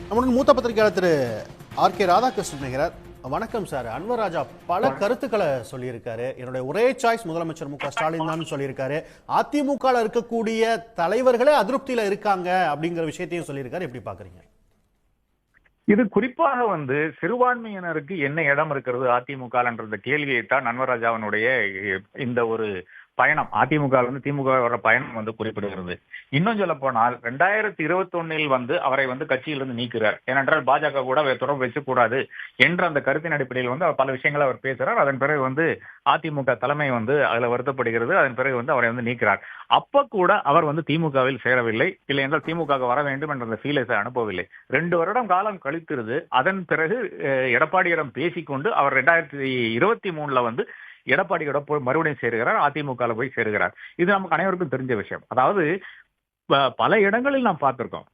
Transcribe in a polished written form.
நம்முடன் மூத்த பத்திரிகையாளர் திரு ஆர்.கே. ராதாகிருஷ்ணன் நினைக்கிறார். வணக்கம் சார். அன்வர் ராஜா பல கருத்துக்களை சொல்லியிருக்காரு. என்னுடைய ஒரே சாய்ஸ் முதலமைச்சர் மு க ஸ்டாலின் தான் சொல்லியிருக்காரு. அதிமுக இருக்கக்கூடிய தலைவர்களே அதிருப்தியில இருக்காங்க அப்படிங்கிற விஷயத்தையும் சொல்லியிருக்காரு. எப்படி பாக்குறீங்க? இது குறிப்பாக சிறுபான்மையினருக்கு என்ன இடம் இருக்கிறது அதிமுக என்ற கேள்வியைத்தான் அன்வர்ராஜாவினுடைய இந்த ஒரு பயணம், அதிமுக திமுக வர பயணம் குறிப்பிடுகிறது. இன்னும் சொல்ல போனால் 2021 அவரை கட்சியிலிருந்து நீக்கிறார். ஏனென்றால் பாஜக கூட தொடர்பு வச்சக்கூடாது என்ற அந்த கருத்தின் அடிப்படையில் அவர் பல விஷயங்களை அவர் பேசுறார். அதன் பிறகு அதிமுக தலைமை அதுல வருத்தப்படுகிறது. அதன் பிறகு அவரை நீக்கிறார். அப்ப கூட அவர் திமுகவில் சேரவில்லை, இல்லை என்றால் திமுக வர வேண்டும் என்ற அந்த ஃபீலர்ஸை அனுப்பவில்லை. 2 வருடம் காலம் கழித்திருது. அதன் பிறகு எடப்பாடியிடம் பேசிக்கொண்டு அவர் 2023 எடப்பாடியோட மறுபடியும் சேருகிறார், அதிமுக போய் சேருகிறார். இது நமக்கு அனைவருக்கும் தெரிஞ்ச விஷயம். அதாவது பல இடங்களில் நாம் பார்த்திருக்கோம்.